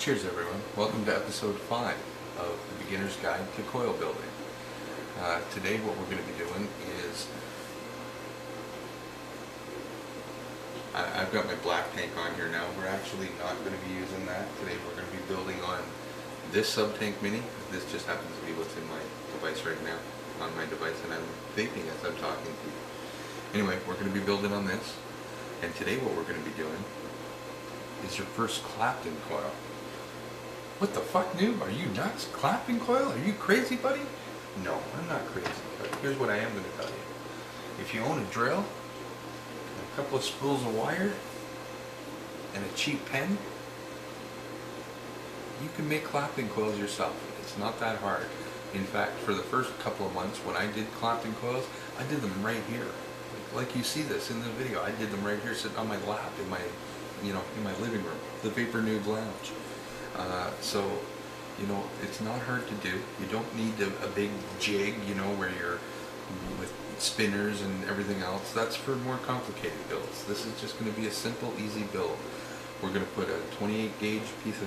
Cheers everyone, welcome to episode 5 of the Beginner's Guide to Coil Building. Today what we're going to be doing is, I've got my black tank on here now. We're actually not going to be using that. Today we're going to be building on this sub-tank mini. This just happens to be what's in my device right now, on my device, and I'm vaping as I'm talking to you. Anyway, we're going to be building on this, and today what we're going to be doing is your first Clapton coil. What the fuck, Noob? Are you nuts? Clapton coil? Are you crazy, buddy? No, I'm not crazy, but here's what I am going to tell you. If you own a drill, a couple of spools of wire, and a cheap pen, you can make Clapton coils yourself. It's not that hard. In fact, for the first couple of months when I did Clapton coils, I did them right here. Like you see this in the video, I did them right here, sitting on my lap in my, in my living room, the Vapor Noob Lounge. So, it's not hard to do. You don't need a big jig, where you're with spinners and everything else. That's for more complicated builds. This is just going to be a simple, easy build. We're going to put a 28 gauge piece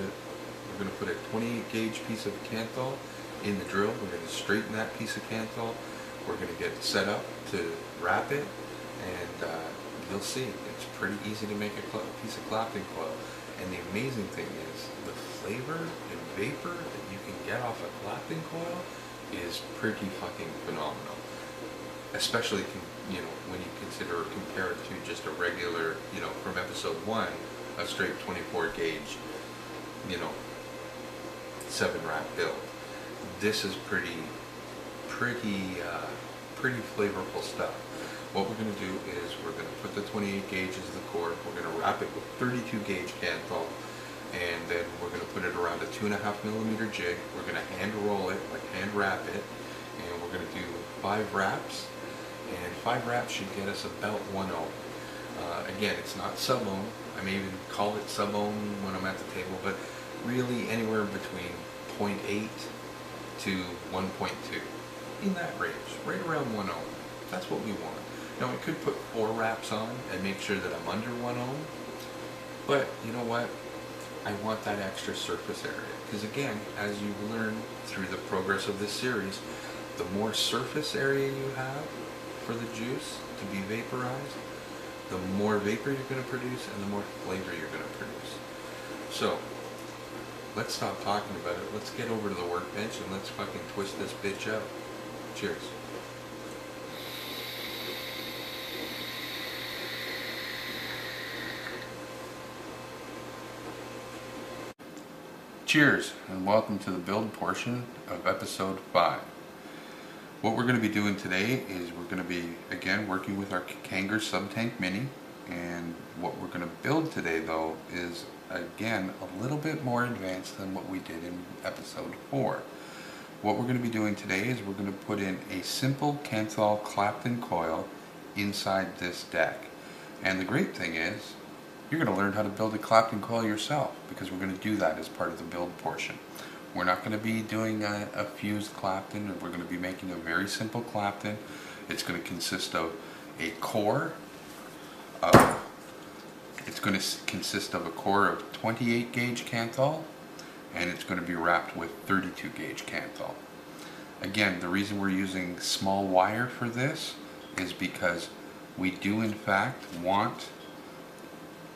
of Kanthal in the drill. We're going to straighten that piece of Kanthal. We're going to get it set up to wrap it, and you'll see it's pretty easy to make a piece of Clapton coil. And the amazing thing is, the flavor and vapor that you can get off a Clapton coil is pretty fucking phenomenal. Especially, when you consider or compare it to just a regular, from episode 1, a straight 24 gauge, 7-rack build. This is pretty flavorful stuff. What we're going to do is we're going to put the 28 gauge as the core. We're going to wrap it with 32 gauge Kanthal, and then we're going to put it around a 2.5mm jig. We're going to hand roll it, like hand wrap it, and we're going to do 5 wraps, and 5 wraps should get us about 1 ohm. Again, it's not sub-ohm. I may even call it sub-ohm when I'm at the table, but really anywhere between 0.8 to 1.2. In that range, right around 1 ohm. That's what we want. Now, I could put 4 wraps on and make sure that I'm under 1 ohm, but you know what? I want that extra surface area, because again, as you learn through the progress of this series, the more surface area you have for the juice to be vaporized, the more vapor you're going to produce and the more flavor you're going to produce. So, let's stop talking about it. Let's get over to the workbench and let's fucking twist this bitch out. Cheers. Cheers, and welcome to the build portion of episode 5. What we're going to be doing today is we're going to be, again, working with our Kanger sub-tank mini, and what we're going to build today, though, is, again, a little bit more advanced than what we did in episode 4. What we're going to be doing today is we're going to put in a simple Kanthal Clapton coil inside this deck. And the great thing is, you're going to learn how to build a Clapton coil yourself, because we're going to do that as part of the build portion. We're not going to be doing a fused Clapton. We're going to be making a very simple Clapton. It's going to consist of a core of, it's going to consist of a core of 28 gauge Kanthal, and it's going to be wrapped with 32 gauge Kanthal. Again, the reason we're using small wire for this is because we do in fact want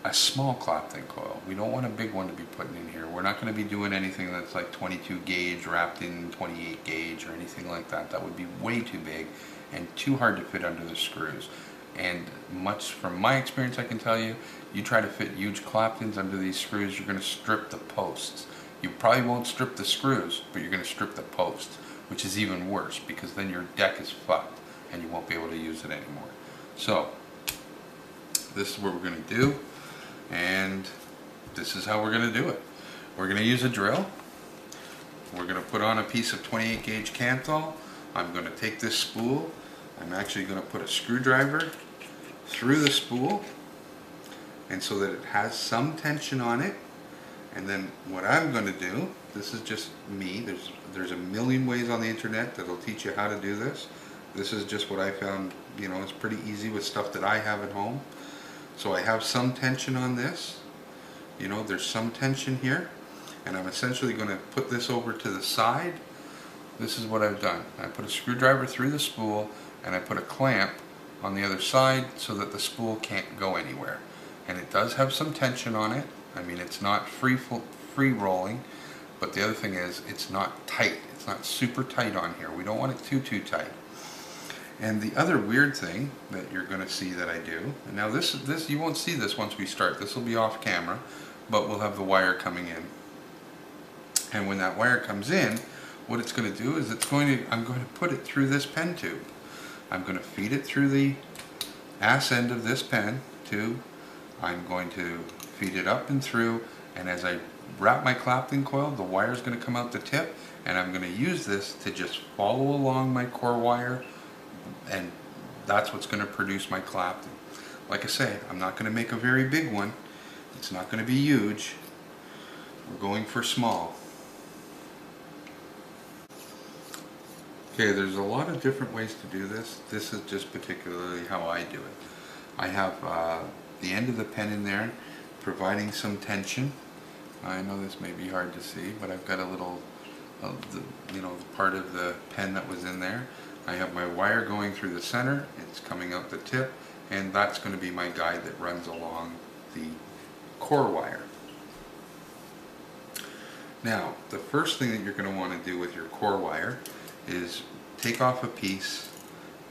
a small Clapton coil. We don't want a big one to be putting in here. We're not going to be doing anything that's like 22 gauge wrapped in 28 gauge or anything like that. That would be way too big and too hard to fit under the screws. And much from my experience, I can tell you, you try to fit huge Claptons under these screws, you're going to strip the posts. You probably won't strip the screws, but you're going to strip the posts, which is even worse, because then your deck is fucked and you won't be able to use it anymore. So, this is what we're going to do, and this is how we're going to do it. We're going to use a drill. We're going to put on a piece of 28 gauge Kanthal. I'm going to take this spool. I'm actually going to put a screwdriver through the spool, and so that it has some tension on it. And then what I'm going to do, this is just me, there's a million ways on the internet that'll teach you how to do this. This is just what I found, it's pretty easy with stuff that I have at home. So I have some tension on this, there's some tension here, and I'm essentially going to put this over to the side. This is what I've done. I put a screwdriver through the spool and I put a clamp on the other side so that the spool can't go anywhere. And it does have some tension on it. I mean, it's not free rolling, but the other thing is it's not tight. It's not super tight on here. We don't want it too tight. And the other weird thing that you're going to see that I do, and now this you won't see this once we start. This will be off camera, but we'll have the wire coming in. And when that wire comes in, what it's going to do is I'm going to put it through this pen tube. I'm going to feed it through the ass end of this pen tube. I'm going to feed it up and through, and as I wrap my Clapton coil, the wire is going to come out the tip, and I'm going to use this to just follow along my core wire, and that's what's going to produce my Clapton. Like I say, I'm not going to make a very big one. It's not going to be huge. We're going for small. Okay, there's a lot of different ways to do this. This is just particularly how I do it. I have the end of the pen in there, providing some tension. I know this may be hard to see, but I've got a little, the part of the pen that was in there. I have my wire going through the center, it's coming out the tip, and that's going to be my guide that runs along the core wire. Now, the first thing that you're going to want to do with your core wire is take off a piece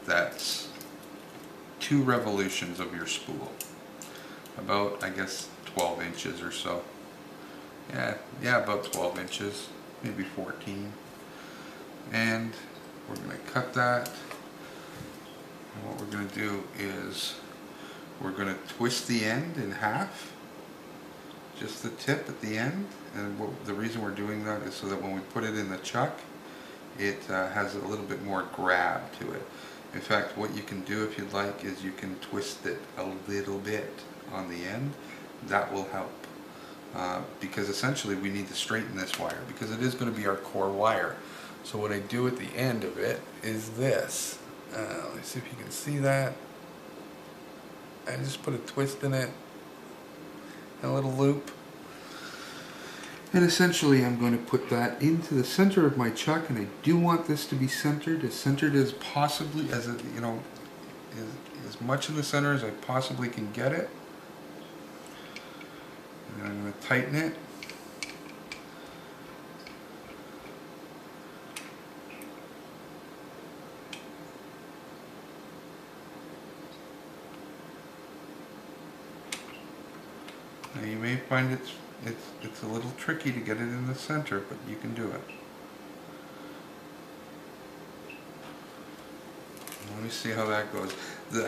that's 2 revolutions of your spool. About, I guess, 12 inches or so. Yeah, about 12 inches, maybe 14. And we're going to cut that. And what we're going to do is we're going to twist the end in half, just the tip at the end. And the reason we're doing that is so that when we put it in the chuck, it has a little bit more grab to it. In fact, what you can do if you'd like is you can twist it a little bit on the end. That will help. Because essentially we need to straighten this wire because it is going to be our core wire. So what I do at the end of it is this. Let's see if you can see that. I just put a twist in it, a little loop. And essentially I'm going to put that into the center of my chuck, and I do want this to be centered as possibly, as much in the center as I possibly can get it. And I'm going to tighten it. Now you may find it's a little tricky to get it in the center, but you can do it. Let me see how that goes.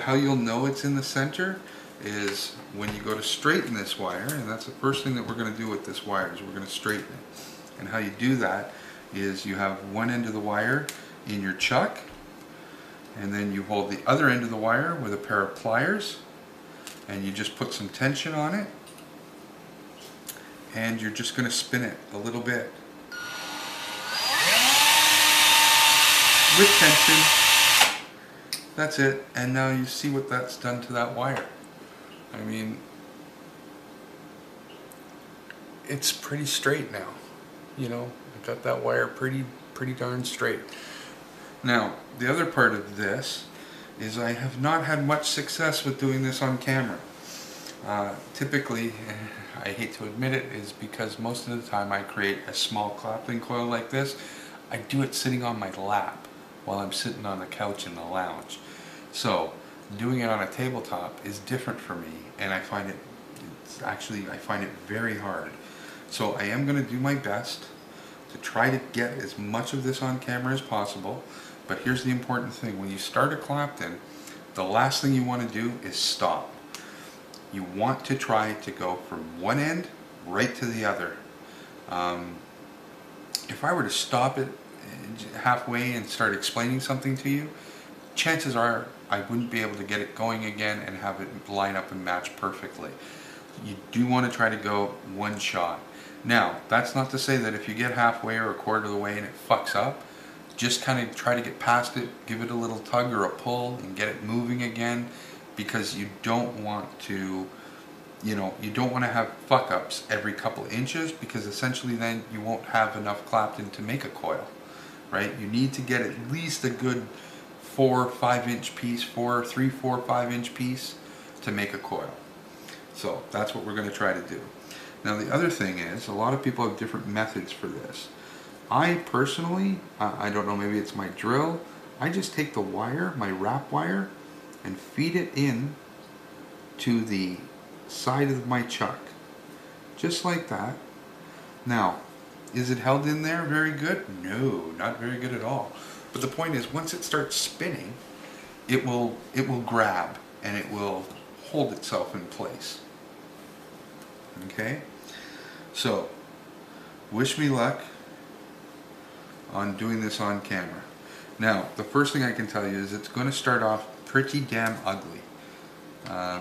How you'll know it's in the center is when you go to straighten this wire, and that's the first thing that we're going to do with this wire is we're going to straighten it. And how you do that is you have one end of the wire in your chuck, and then you hold the other end of the wire with a pair of pliers, and you just put some tension on it, and you're just going to spin it a little bit with tension. That's it, and now you see what that's done to that wire. I mean, it's pretty straight now. You know, I got that wire pretty darn straight. Now, the other part of this is I have not had much success with doing this on camera. Typically, I hate to admit it, is because most of the time I create a small Clapton coil like this, I do it sitting on my lap while I'm sitting on the couch in the lounge. So doing it on a tabletop is different for me, and I find it very hard. So I am going to do my best to try to get as much of this on camera as possible. But here's the important thing: when you start a Clapton, the last thing you want to do is stop. You want to try to go from one end right to the other. If I were to stop it halfway and start explaining something to you, chances are I wouldn't be able to get it going again and have it line up and match perfectly. You do want to try to go one shot. Now, that's not to say that if you get halfway or a quarter of the way and it fucks up, just kind of try to get past it, give it a little tug or a pull and get it moving again, because you don't want to you know, you don't want to have fuck ups every couple inches, because essentially then you won't have enough Clapton to make a coil, right? You need to get at least a good 4 or 5 inch piece, 3, 4, 5 inch piece to make a coil. So that's what we're going to try to do. Now the other thing is, a lot of people have different methods for this. I personally, I don't know, maybe it's my drill, I just take the wire, my wrap wire, and feed it in to the side of my chuck. Just like that. Now, is it held in there very good? No, not very good at all. But the point is, once it starts spinning, it will grab and it will hold itself in place. Okay? So, wish me luck on doing this on camera. Now, the first thing I can tell you is it's going to start off pretty damn ugly.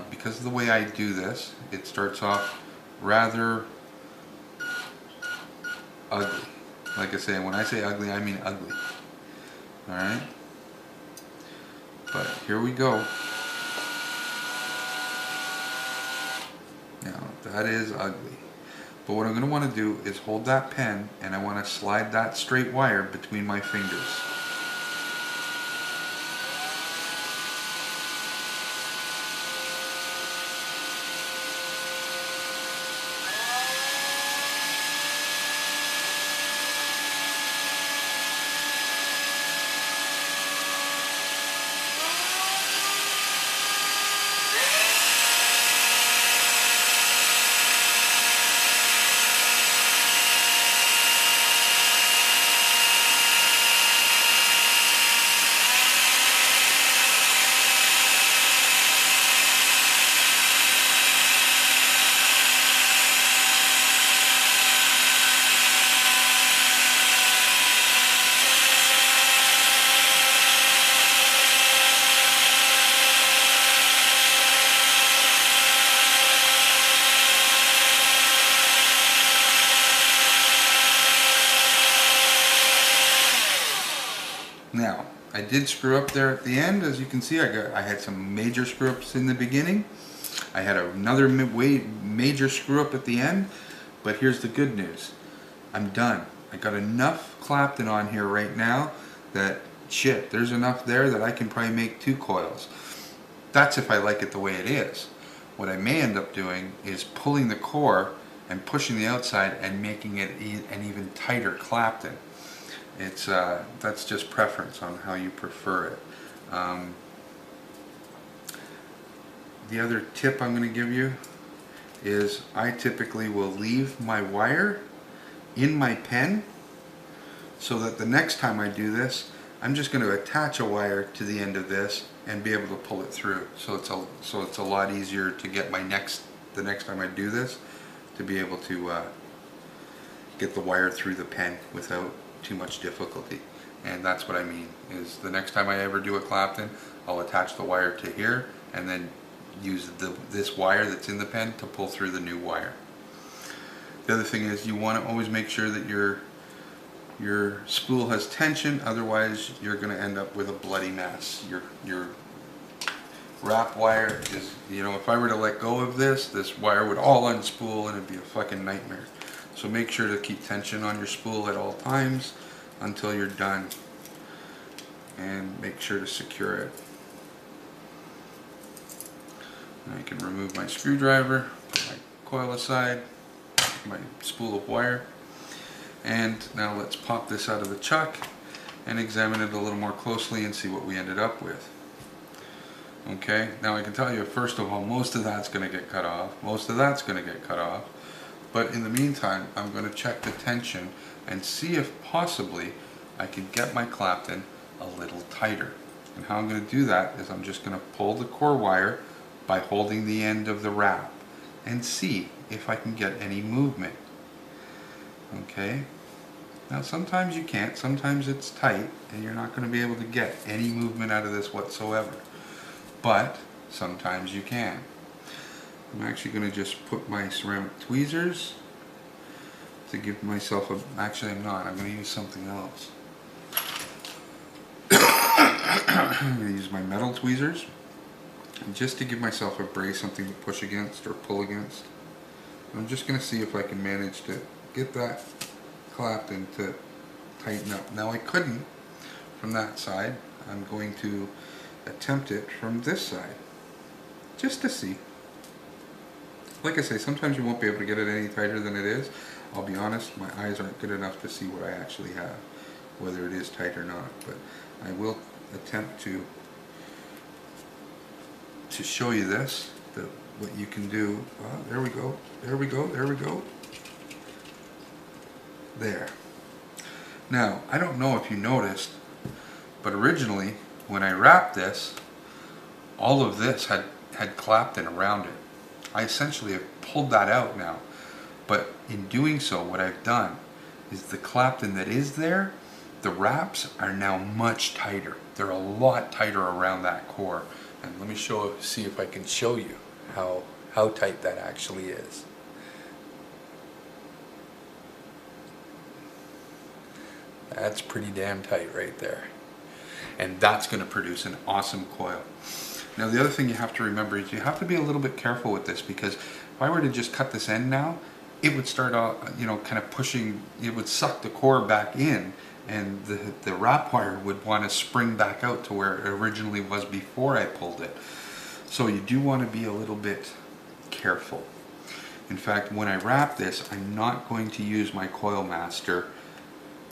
Because of the way I do this, it starts off rather ugly. Like I say, when I say ugly, I mean ugly. Alright? But here we go. Now, that is ugly. But what I'm going to want to do is hold that pen, and I want to slide that straight wire between my fingers. Now, I did screw up there at the end. As you can see, I had some major screw ups in the beginning. I had another major screw up at the end. But here's the good news. I'm done. I got enough Clapton on here right now that, shit, there's enough there that I can probably make 2 coils. That's if I like it the way it is. What I may end up doing is pulling the core and pushing the outside and making it an even tighter Clapton. It's that's just preference on how you prefer it. The other tip I'm going to give you is I typically will leave my wire in my pen, so that the next time I do this, I'm just going to attach a wire to the end of this and be able to pull it through. So it's a lot easier to get the next time I do this, to be able to get the wire through the pen without too much difficulty. And that's what I mean, is the next time I ever do a Clapton, I'll attach the wire to here and then use this wire that's in the pen to pull through the new wire. The other thing is, you want to always make sure that your spool has tension, otherwise you're going to end up with a bloody mess. Your wrap wire is, you know, if I were to let go of this wire would all unspool and it'd be a fucking nightmare. So make sure to keep tension on your spool at all times until you're done, and make sure to secure it. And I can remove my screwdriver, put my coil aside, my spool of wire, and now let's pop this out of the chuck and examine it a little more closely and see what we ended up with. Okay, now I can tell you, first of all, most of that's going to get cut off, most of that's going to get cut off. But in the meantime, I'm going to check the tension and see if possibly I can get my Clapton a little tighter. And how I'm going to do that is I'm just going to pull the core wire by holding the end of the wrap and see if I can get any movement. Okay? Now sometimes you can't, sometimes it's tight and you're not going to be able to get any movement out of this whatsoever. But sometimes you can. I'm actually going to just put my ceramic tweezers to give myself actually I'm not, I'm going to use something else. I'm going to use my metal tweezers And just to give myself a brace, something to push against or pull against, I'm just going to see if I can manage to get that Clapton to tighten up. Now I couldn't from that side. I'm going to attempt it from this side, just to see. Like I say, sometimes you won't be able to get it any tighter than it is. I'll be honest, my eyes aren't good enough to see what I actually have, whether it is tight or not. But I will attempt to show you this, what you can do. There we go, there we go, there we go. There. Now, I don't know if you noticed, but originally, when I wrapped this, all of this had Clapton around it. I essentially have pulled that out now, but in doing so, what I've done is the Clapton that is there, the wraps are now much tighter. They're a lot tighter around that core. And let me see if I can show you how tight that actually is. That's pretty damn tight right there. And that's going to produce an awesome coil. Now the other thing you have to remember is you have to be a little bit careful with this, because if I were to just cut this end now, it would start off, kind of pushing, it would suck the core back in, and the wrap wire would want to spring back out to where it originally was before I pulled it. So you do want to be a little bit careful. In fact, when I wrap this, I'm not going to use my Coil Master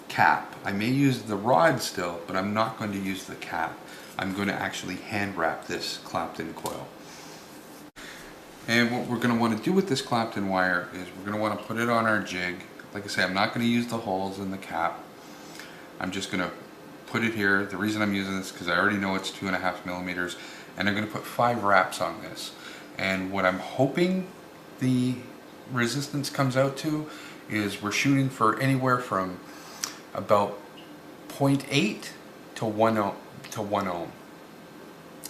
cap. I may use the rod still, but I'm not going to use the cap. I'm going to actually hand wrap this Clapton coil. And what we're going to want to do with this Clapton wire is we're going to want to put it on our jig. Like I say, I'm not going to use the holes in the cap. I'm just going to put it here. The reason I'm using this is because I already know it's 2.5 millimeters, and I'm going to put 5 wraps on this. And what I'm hoping the resistance comes out to is we're shooting for anywhere from about 0.8 to 1 ohm.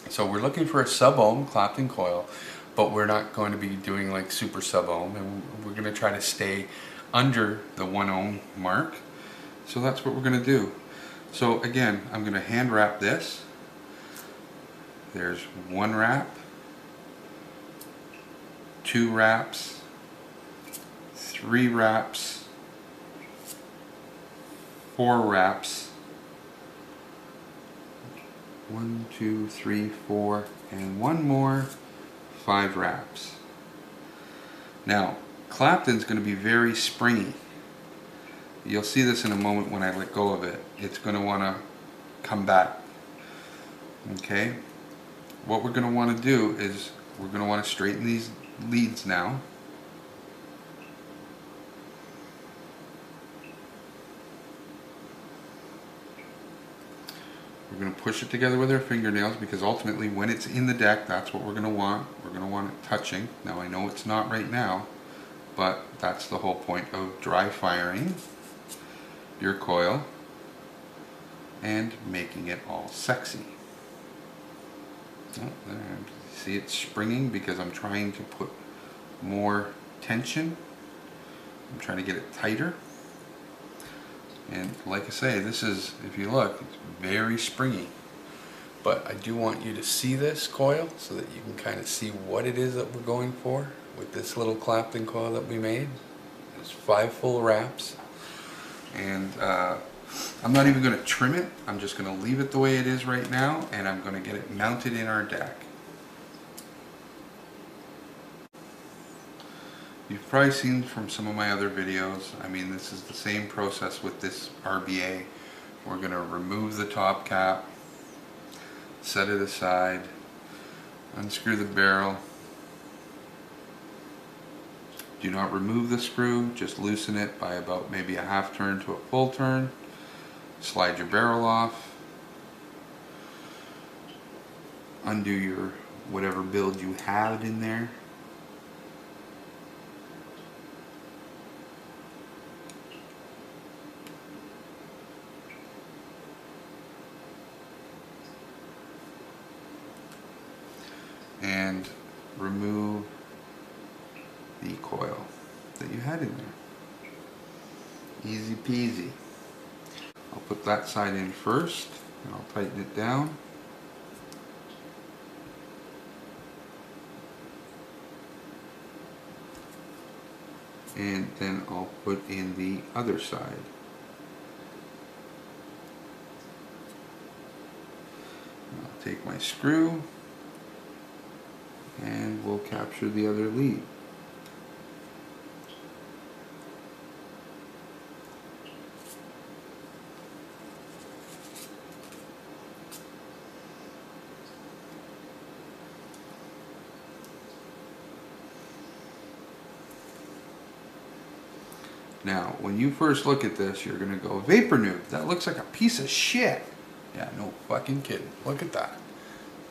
So we're looking for a sub-ohm Clapton coil, but we're not going to be doing like super sub-ohm, and we're going to try to stay under the 1 ohm mark. So that's what we're going to do. So again, I'm going to hand wrap this. There's 1 wrap, 2 wraps, 3 wraps, 4 wraps, 1, 2, 3, 4, and 1 more, 5 wraps. Now, Clapton's going to be very springy. You'll see this in a moment when I let go of it. It's going to want to come back. Okay? What we're going to want to do is we're going to want to straighten these leads now. We're going to push it together with our fingernails, because ultimately when it's in the deck, that's what we're going to want. We're going to want it touching. Now I know it's not right now, but that's the whole point of dry firing your coil and making it all sexy. Oh, there. See it springing because I'm trying to put more tension. I'm trying to get it tighter. And like I say, this is, if you look, it's very springy. But I do want you to see this coil so that you can kind of see what it is that we're going for with this little Clapton coil that we made. There's 5 full wraps. And I'm not even going to trim it. I'm just going to leave it the way it is right now, and I'm going to get it mounted in our deck. You've probably seen from some of my other videos, I mean, this is the same process with this RBA. We're going to remove the top cap, set it aside, unscrew the barrel. Do not remove the screw, just loosen it by about maybe a half turn to a full turn. Slide your barrel off. Undo your whatever build you had in there. And remove the coil that you had in there. Easy peasy. I'll put that side in first, and I'll tighten it down. and then I'll put in the other side. I'll take my screw and we'll capture the other lead. Now, when you first look at this, you're going to go, Vapor Noob, that looks like a piece of shit. Yeah, no fucking kidding. Look at that.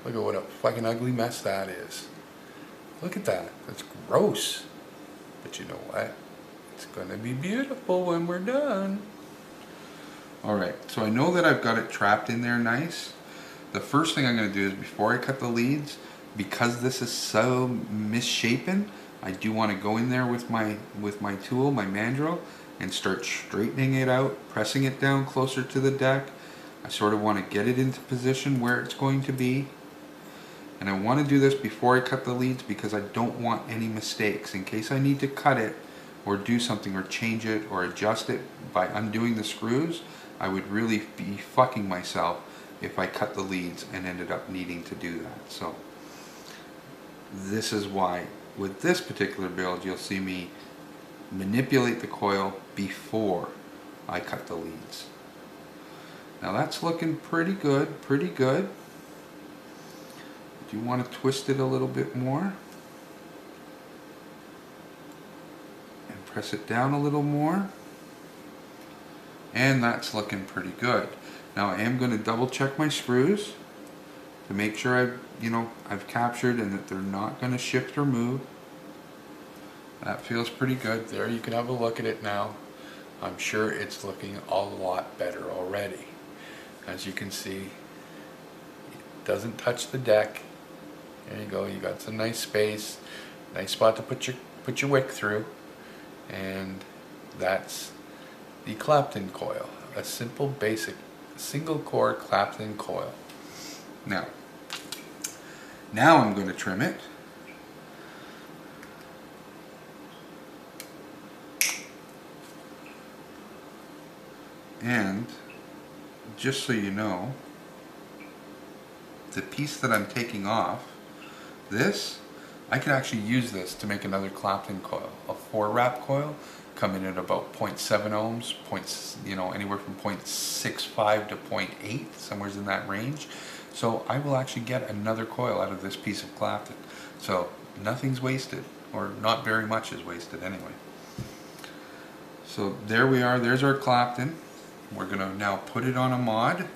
Look at what a fucking ugly mess that is. Look at that. That's gross. But you know what? It's going to be beautiful when we're done. Alright, so I know that I've got it trapped in there nice. The first thing I'm going to do is, before I cut the leads, because this is so misshapen, I do want to go in there with my tool, my mandrel, and start straightening it out, pressing it down closer to the deck. I sort of want to get it into position where it's going to be. And I want to do this before I cut the leads because I don't want any mistakes. In case I need to cut it or do something or change it or adjust it by undoing the screws, I would really be fucking myself if I cut the leads and ended up needing to do that. So this is why with this particular build you'll see me manipulate the coil before I cut the leads. Now that's looking pretty good, pretty good. Do you want to twist it a little bit more? And press it down a little more. And that's looking pretty good. Now I am going to double check my screws to make sure I've captured and that they're not going to shift or move. That feels pretty good. There, you can have a look at it now. I'm sure it's looking a lot better already. As you can see, it doesn't touch the deck. There you go. You got some nice space, nice spot to put your wick through, and that's the Clapton coil. A simple, basic, single-core Clapton coil. Now I'm going to trim it. And just so you know, the piece that I'm taking off, this, I could actually use this to make another Clapton coil, a 4-wrap coil, coming at about 0.7 ohms, anywhere from 0.65 to 0.8, somewhere in that range. So I will actually get another coil out of this piece of Clapton. So nothing's wasted, or not very much is wasted anyway. So there we are, there's our Clapton. We're going to now put it on a mod,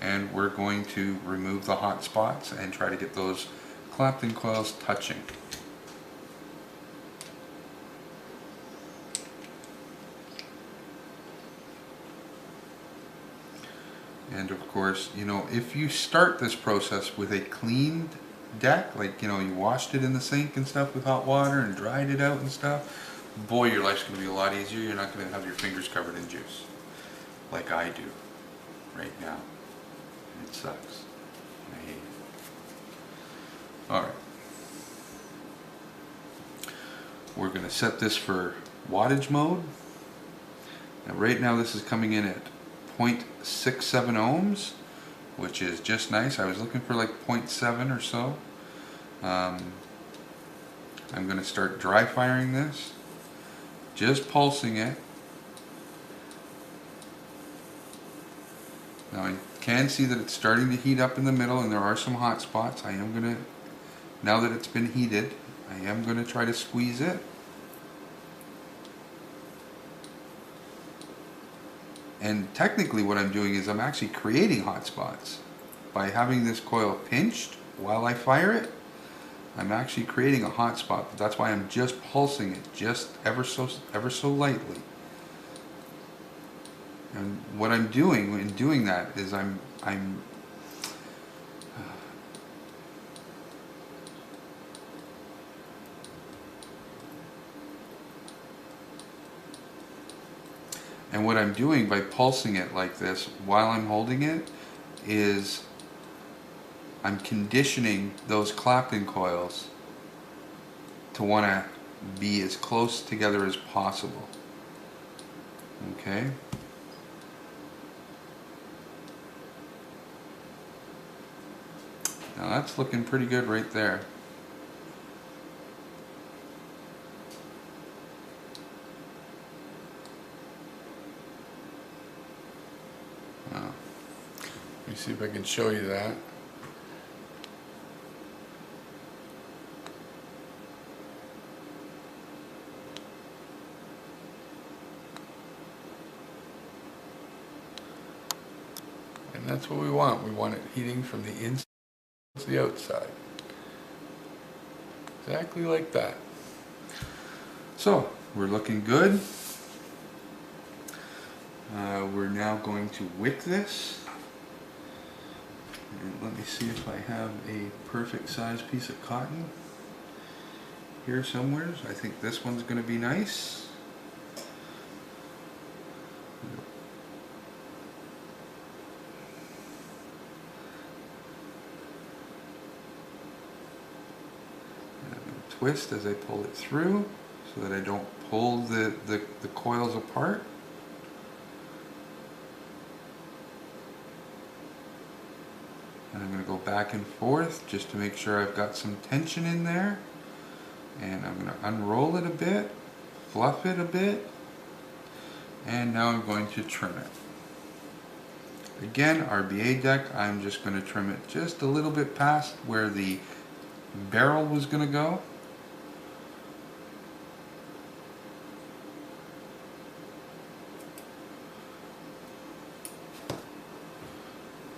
and we're going to remove the hot spots and try to get those Clapton coils touching. And of course, if you start this process with a cleaned deck, like, you washed it in the sink and stuff with hot water and dried it out and stuff, boy, your life's going to be a lot easier. You're not going to have your fingers covered in juice like I do right now. It sucks. I hate it. Alright. We're going to set this for wattage mode. Now right now this is coming in at 0.67 ohms, which is just nice. I was looking for like 0.7 or so. I'm going to start dry firing this, just pulsing it. Now I can see that it's starting to heat up in the middle, and there are some hot spots. I am going to, now that it's been heated, I am going to try to squeeze it. And technically what I'm doing is I'm actually creating hot spots. By having this coil pinched while I fire it, I'm actually creating a hot spot. But that's why I'm just pulsing it, just ever so lightly. And what I'm doing in doing that is I'm and what I'm doing by pulsing it like this while I'm holding it is I'm conditioning those Clapton coils to want to be as close together as possible. Okay. Now that's looking pretty good right there. Let me see if I can show you that. And that's what we want. We want it heating from the inside to the outside. Exactly like that. So, we're looking good. We're now going to wick this. And let me see if I have a perfect size piece of cotton here somewhere. I think this one's going to be nice. Twist as I pull it through so that I don't pull the coils apart. And I'm going to go back and forth just to make sure I've got some tension in there. And I'm going to unroll it a bit, fluff it a bit, and now I'm going to trim it. Again, RBA deck, I'm just going to trim it just a little bit past where the barrel was going to go.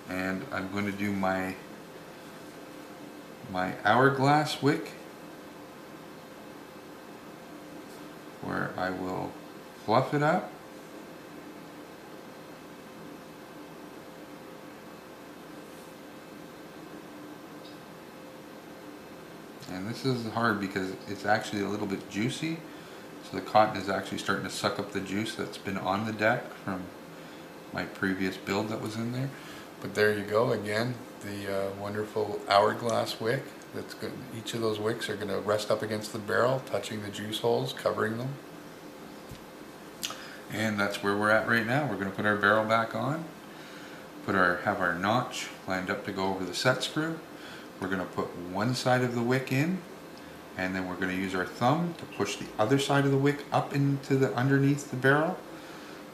And I'm going to do my hourglass wick, where I will fluff it up. And this is hard because it's actually a little bit juicy, so the cotton is actually starting to suck up the juice that's been on the deck from my previous build that was in there. But there you go again, the wonderful hourglass wick. That's good. Each of those wicks are going to rest up against the barrel, touching the juice holes, covering them. And that's where we're at right now. We're going to put our barrel back on, have our notch lined up to go over the set screw. We're going to put one side of the wick in, and then we're going to use our thumb to push the other side of the wick up into the underneath the barrel.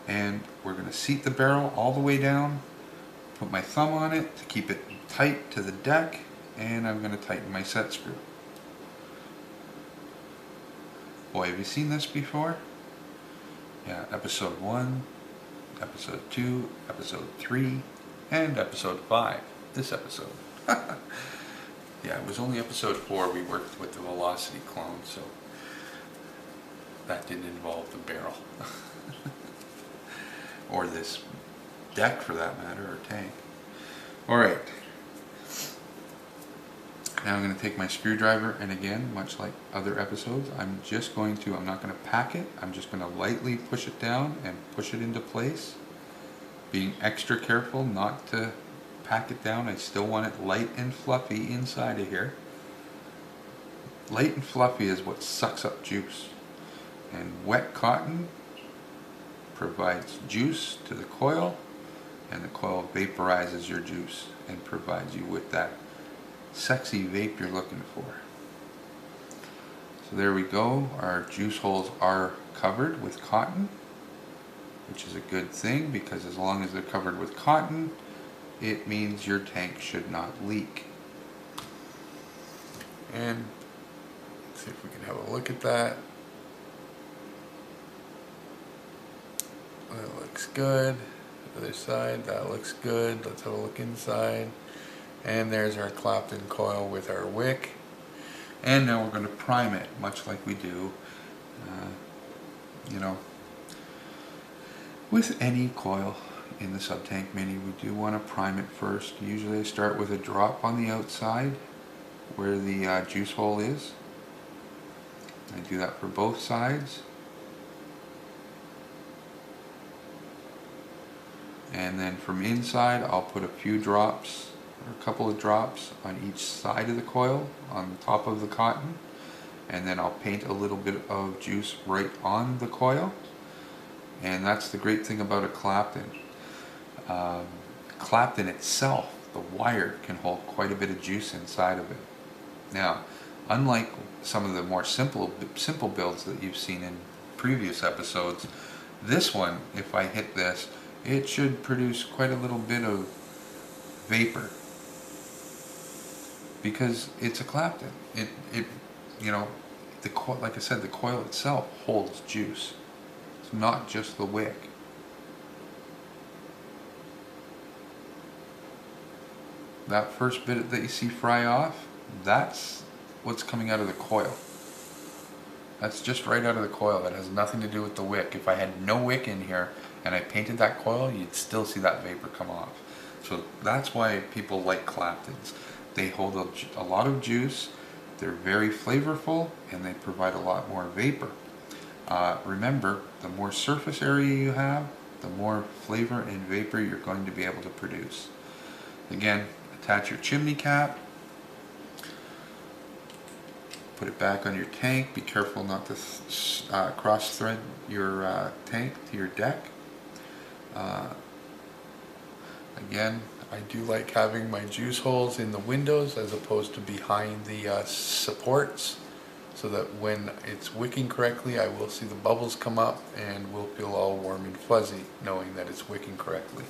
And we're going to seat the barrel all the way down, put my thumb on it to keep it tight to the deck, and I'm going to tighten my set screw. Boy, have you seen this before? Yeah, episode 1, episode 2, episode 3, and episode 5. This episode. Yeah, it was only episode 4 we worked with the velocity clone, so that didn't involve the barrel. Or this deck for that matter, or tank. Alright. Now I'm going to take my screwdriver, and again, much like other episodes, I'm not going to pack it, I'm just going to lightly push it down and push it into place. Being extra careful not to pack it down. I still want it light and fluffy inside of here. Light and fluffy is what sucks up juice. And wet cotton provides juice to the coil, and the coil vaporizes your juice and provides you with that sexy vape you're looking for. So there we go. Our juice holes are covered with cotton, which is a good thing, because as long as they're covered with cotton, it means your tank should not leak. And let's see if we can have a look at that. That looks good. Other side, that looks good. Let's have a look inside. And there's our Clapton coil with our wick. And now we're going to prime it, much like we do, with any coil in the Subtank Mini. We do want to prime it first. Usually I start with a drop on the outside where the juice hole is. I do that for both sides. And then from inside I'll put a few drops, or a couple of drops on each side of the coil, on the top of the cotton. and then I'll paint a little bit of juice right on the coil. And that's the great thing about a Clapton. Clapton itself, the wire, can hold quite a bit of juice inside of it. Now, unlike some of the more simple builds that you've seen in previous episodes, this one, if I hit this, it should produce quite a little bit of vapor, because it's a Clapton. You know, like I said, the coil itself holds juice. It's not just the wick. That first bit that you see fry off, that's what's coming out of the coil. That's just right out of the coil. That has nothing to do with the wick. If I had no wick in here and I painted that coil, you'd still see that vapor come off. So that's why people like Claptons. They hold a lot of juice, they're very flavorful, and they provide a lot more vapor. Remember, the more surface area you have, the more flavor and vapor you're going to be able to produce. Again, attach your chimney cap, put it back on your tank. Be careful not to cross thread your tank to your deck. Again, I do like having my juice holes in the windows as opposed to behind the supports, so that when it's wicking correctly, I will see the bubbles come up and will feel all warm and fuzzy knowing that it's wicking correctly.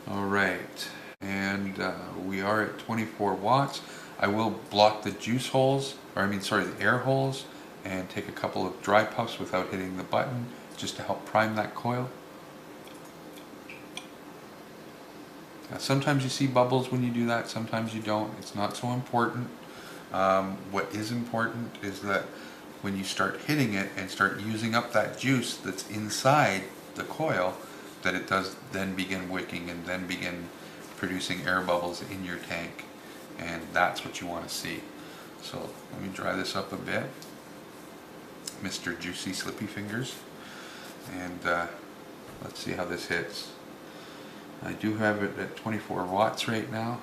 Alright, and we are at 24 watts. I will block the juice holes, the air holes, and take a couple of dry puffs without hitting the button, just to help prime that coil. Now, sometimes you see bubbles when you do that, sometimes you don't. It's not so important. What is important is that when you start hitting it and start using up that juice that's inside the coil, that it does then begin wicking and then begin producing air bubbles in your tank. And that's what you want to see. So let me dry this up a bit, Mr. Juicy Slippy Fingers, and let's see how this hits. I do have it at 24 watts right now.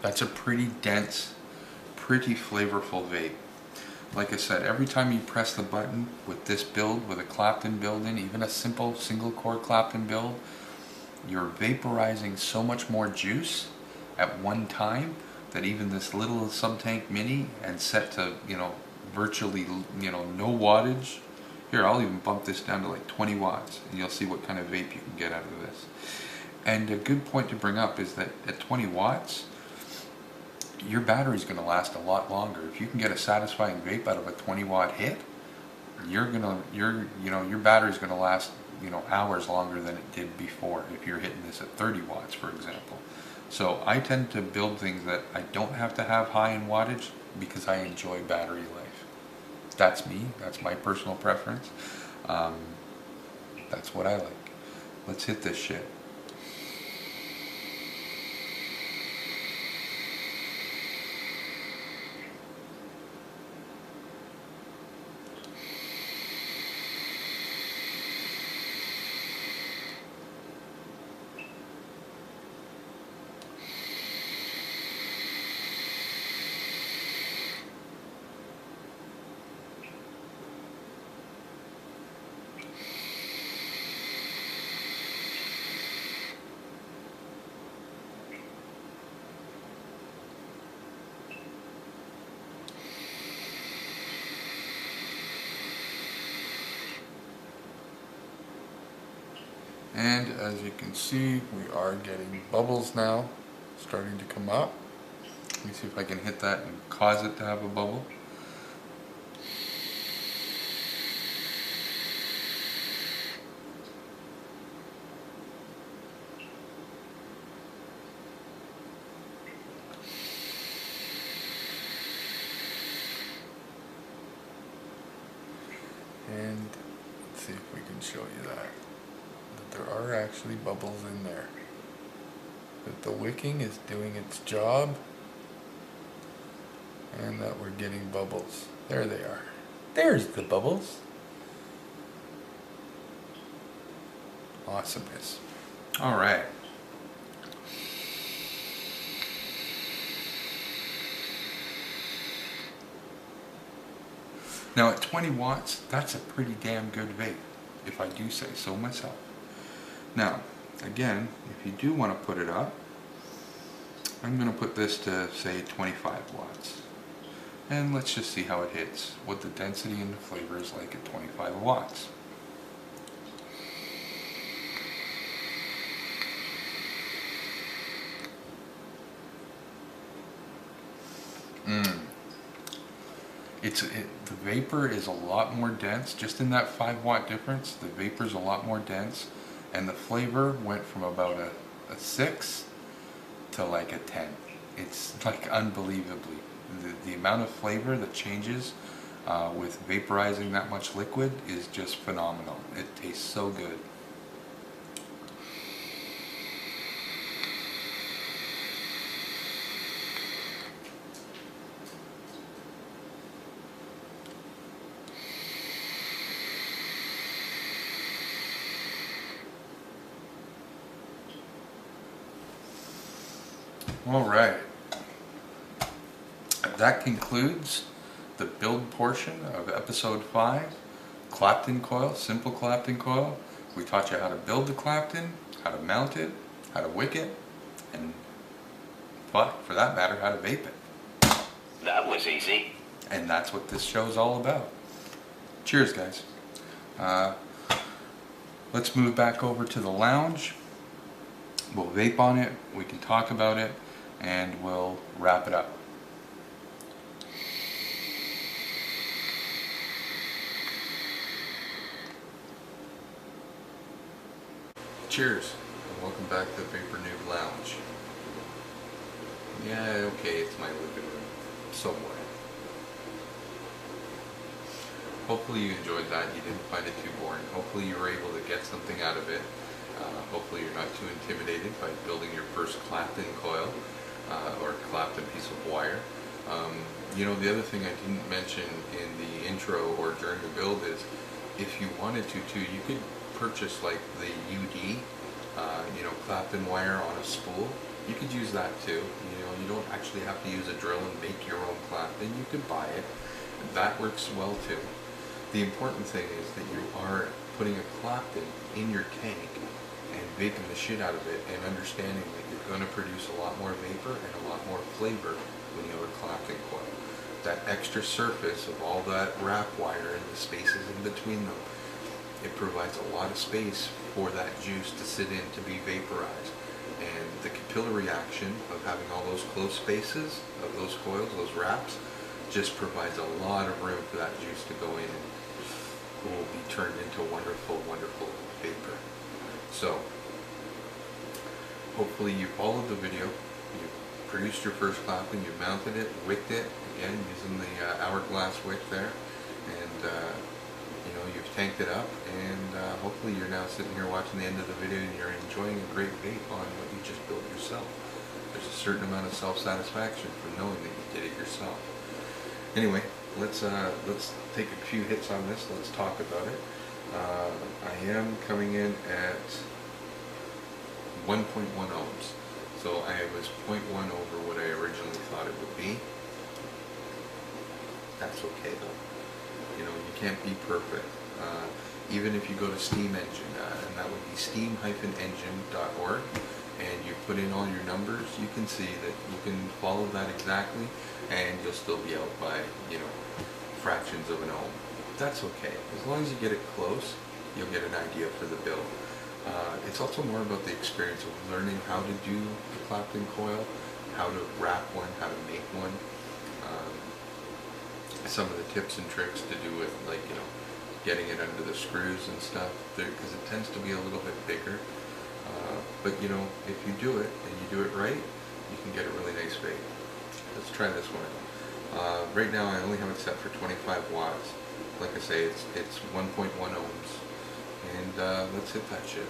That's a pretty dense, pretty flavorful vape. Like I said, every time you press the button with this build, with a Clapton build in, even a simple single core Clapton build, you're vaporizing so much more juice at one time that even this little sub-tank mini, and set to, virtually, no wattage. Here, I'll even bump this down to like 20 watts, and you'll see what kind of vape you can get out of this. And a good point to bring up is that at 20 watts, your battery's going to last a lot longer. If you can get a satisfying vape out of a 20 watt hit, your battery's going to last, hours longer than it did before if you're hitting this at 30 watts, for example. So I tend to build things that I don't have to have high in wattage because I enjoy battery life. That's me. That's my personal preference. That's what I like. Let's hit this shit. And as you can see, we are getting bubbles now starting to come up. Let me see if I can hit that and cause it to have a bubble. show you that there are actually bubbles in there. That the wicking is doing its job, and that we're getting bubbles. There they are. There's the bubbles. Awesomeness. All right. Now at 20 watts, that's a pretty damn good vape, if I do say so myself. Now, again, if you do want to put it up, I'm going to put this to, say, 25 watts. And let's just see how it hits, what the density and the flavor is like at 25 watts. The vapor is a lot more dense, just in that 5 watt difference. The vapor is a lot more dense, and the flavor went from about a 6 to like a 10. It's like unbelievably. The amount of flavor that changes with vaporizing that much liquid is just phenomenal. It tastes so good. All right, that concludes the build portion of episode 5, Clapton coil, simple Clapton coil. We taught you how to build the Clapton, how to mount it, how to wick it, and for that matter, how to vape it. That was easy. And that's what this show's all about. Cheers, guys. Let's move back over to the lounge. We'll vape on it, we can talk about it, and we'll wrap it up. Cheers, and welcome back to the Vapor Noob Lounge. Yeah, okay, it's my living room, somewhat. Hopefully you enjoyed that, you didn't find it too boring. Hopefully you were able to get something out of it. Hopefully you're not too intimidated by building your first Clapton coil or Clapton piece of wire. You know, the other thing I didn't mention in the intro or during the build is if you wanted to too, you could purchase like the UD, you know, Clapton wire on a spool. You could use that too. You know, you don't actually have to use a drill and make your own Clapton. You could buy it. That works well too. The important thing is that you are putting a Clapton in your tank and vaping the shit out of it and understanding that you're going to produce a lot more vapor and a lot more flavor when you have a Clapton coil. That extra surface of all that wrap wire and the spaces in between them, it provides a lot of space for that juice to sit in to be vaporized. And the capillary action of having all those close spaces of those coils, those wraps, just provides a lot of room for that juice to go in and will be turned into wonderful, wonderful vapor. So, hopefully you followed the video, you produced your first Clapton, you mounted it, wicked it, again using the hourglass wick there, and you know, you've tanked it up, and hopefully you're now sitting here watching the end of the video and you're enjoying a great vape on what you just built yourself. There's a certain amount of self-satisfaction from knowing that you did it yourself. Anyway, let's take a few hits on this, let's talk about it. I am coming in at 1.1 ohms, so I was 0.1 over what I originally thought it would be. That's okay though. You know, you can't be perfect. Even if you go to Steam Engine, and that would be steam-engine.org, and you put in all your numbers, you can see that you can follow that exactly, and you'll still be out by, you know, fractions of an ohm. That's okay. As long as you get it close, you'll get an idea for the build. It's also more about the experience of learning how to do the Clapton coil, how to wrap one, how to make one. Some of the tips and tricks to do with, like, you know, getting it under the screws and stuff, because it tends to be a little bit bigger. But you know, if you do it and you do it right, you can get a really nice vape. Let's try this one. Right now I only have it set for 25 watts. Like I say, it's 1.1 ohms, and let's hit that shit.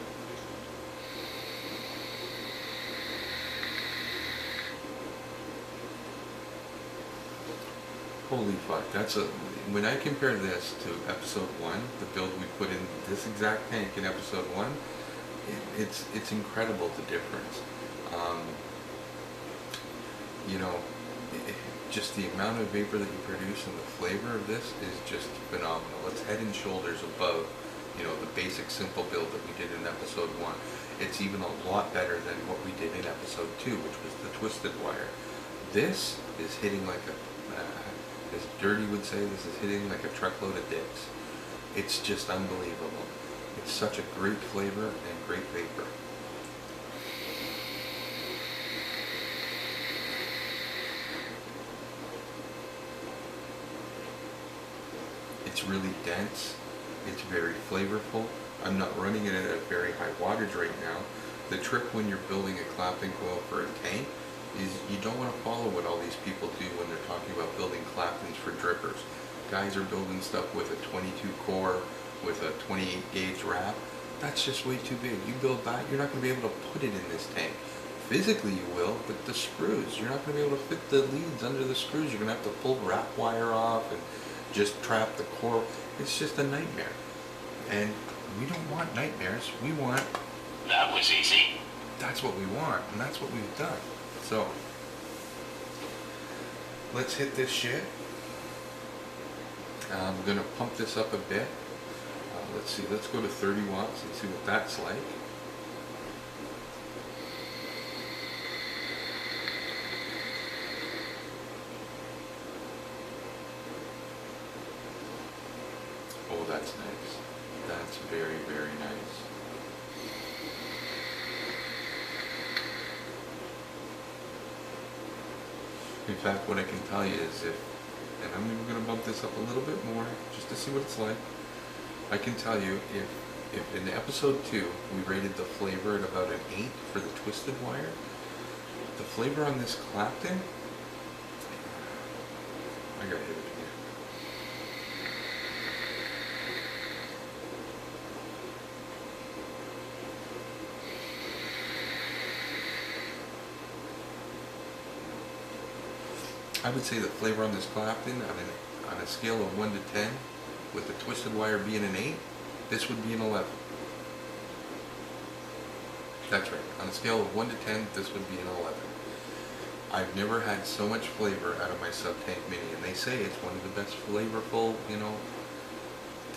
Holy fuck, that's a, when I compare this to episode 1, the build we put in this exact tank in episode 1, it's incredible the difference. You know, just the amount of vapor that you produce and the flavor of this is just phenomenal. It's head and shoulders above, you know, the basic simple build that we did in episode 1. It's even a lot better than what we did in episode 2, which was the twisted wire. This is hitting like a, as Dirty would say, this is hitting like a truckload of dicks. It's just unbelievable. It's such a great flavor and great vapor. It's really dense. It's very flavorful. I'm not running it at a very high wattage right now. The trick when you're building a Clapton coil for a tank is you don't want to follow what all these people do when they're talking about building Claptons for drippers. Guys are building stuff with a 22 core, with a 28 gauge wrap. That's just way too big. You build that, you're not going to be able to put it in this tank. Physically you will, but the screws, you're not going to be able to fit the leads under the screws. You're going to have to pull wrap wire off and just trap the core. It's just a nightmare. And we don't want nightmares. We want... That was easy. That's what we want, and that's what we've done. So, let's hit this shit. I'm going to pump this up a bit. Let's see, let's go to 30 watts and see what that's like. Oh, that's nice. That's very, very nice. In fact, what I can tell you is and I'm even going to bump this up a little bit more just to see what it's like. I can tell you if in episode 2 we rated the flavor at about an 8 for the twisted wire, the flavor on this Clapton, I gotta hit it again. I would say the flavor on this Clapton, on a scale of 1 to 10, with the twisted wire being an 8, this would be an 11. That's right. On a scale of 1 to 10, this would be an 11. I've never had so much flavor out of my sub-tank mini, and they say it's one of the best flavorful, you know,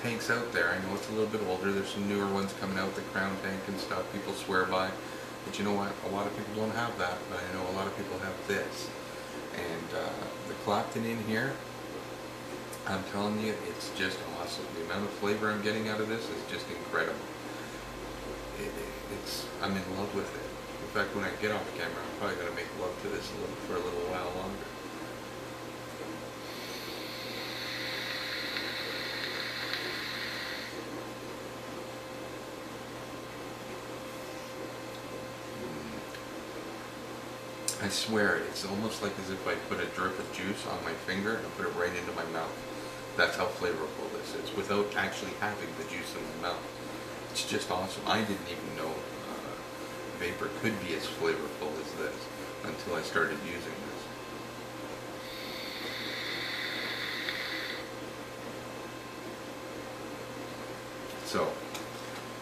tanks out there. I know it's a little bit older. There's some newer ones coming out, the Crown tank and stuff people swear by. But you know what? A lot of people don't have that, but I know a lot of people have this. And the Clapton in here, I'm telling you, it's just awesome. The amount of flavor I'm getting out of this is just incredible. I'm in love with it. In fact, when I get off camera, I'm probably going to make love to this for a little while longer. I swear, it's almost like as if I put a drip of juice on my finger and put it right into my mouth. That's how flavorful this is, without actually having the juice in my mouth. It's just awesome. I didn't even know vapor could be as flavorful as this until I started using this. So,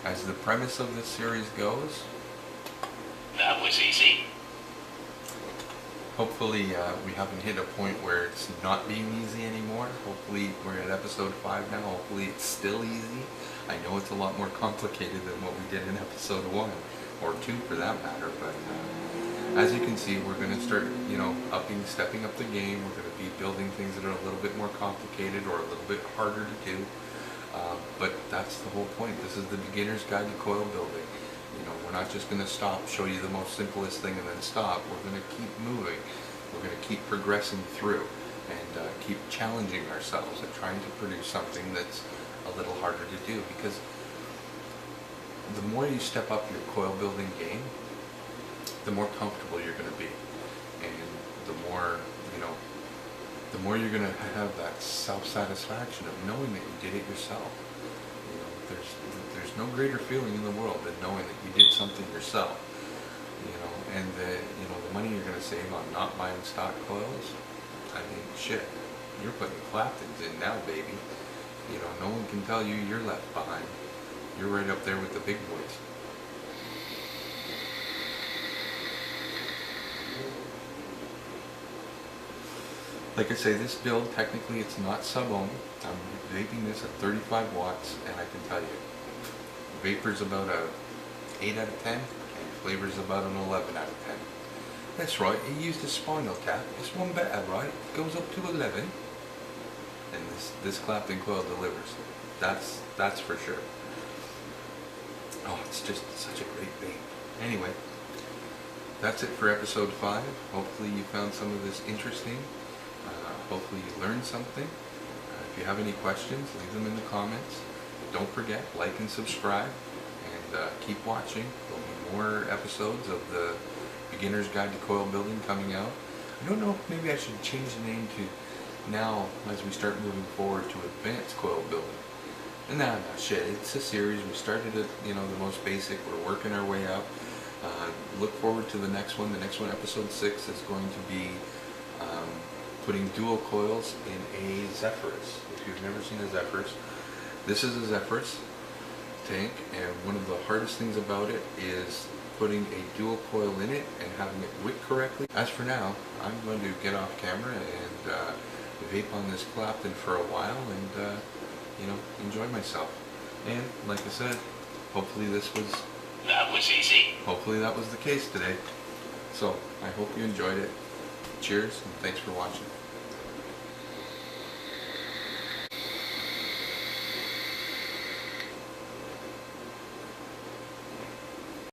as the premise of this series goes, That was easy. hopefully we haven't hit a point where it's not being easy anymore. Hopefully we're at episode 5 now. Hopefully it's still easy. I know it's a lot more complicated than what we did in episode 1, or 2 for that matter, but as you can see, we're going to start, you know, stepping up the game. We're going to be building things that are a little bit more complicated or a little bit harder to do. But that's the whole point. This is the beginner's guide to coil building. You know, we're not just going to stop, show you the most simplest thing and then stop. We're going to keep moving. We're going to keep progressing through and keep challenging ourselves and trying to produce something that's a little harder to do, because the more you step up your coil building game, the more comfortable you're going to be, and the more, you know, the more you're going to have that self-satisfaction of knowing that you did it yourself. You know, there's there's no greater feeling in the world than knowing that you did something yourself, you know, and that, you know, the money you're going to save on not buying stock coils. I mean, shit, you're putting Claptons in now, baby. You know, no one can tell you you're left behind. You're right up there with the big boys. Like I say, this build, technically it's not sub-ohm. I'm vaping this at 35 watts, and I can tell you, vapor's about a 8 out of 10, and flavor's about an 11 out of 10. That's right, he used a spinal tap. It's one better, right? It goes up to 11. And this Clapton coil delivers. That's for sure. Oh, it's just such a great vape. Anyway, that's it for episode 5. Hopefully you found some of this interesting. Hopefully you learned something. If you have any questions, leave them in the comments. Don't forget, like and subscribe, and keep watching. There'll be more episodes of the Beginner's Guide to Coil Building coming out. I don't know if maybe I should change the name to now, as we start moving forward, to Advanced Coil Building. And nah, shit, it's a series. We started at, you know, the most basic. We're working our way up. Look forward to the next one. The next one, episode 6, is going to be putting dual coils in a Zephyrus. If you've never seen a Zephyrus, this is a Zephyrus tank, and one of the hardest things about it is putting a dual coil in it and having it wick correctly. As for now, I'm going to get off camera and vape on this Clapton for a while and you know, enjoy myself. And like I said, hopefully That was easy. hopefully that was the case today. So I hope you enjoyed it. Cheers, and thanks for watching.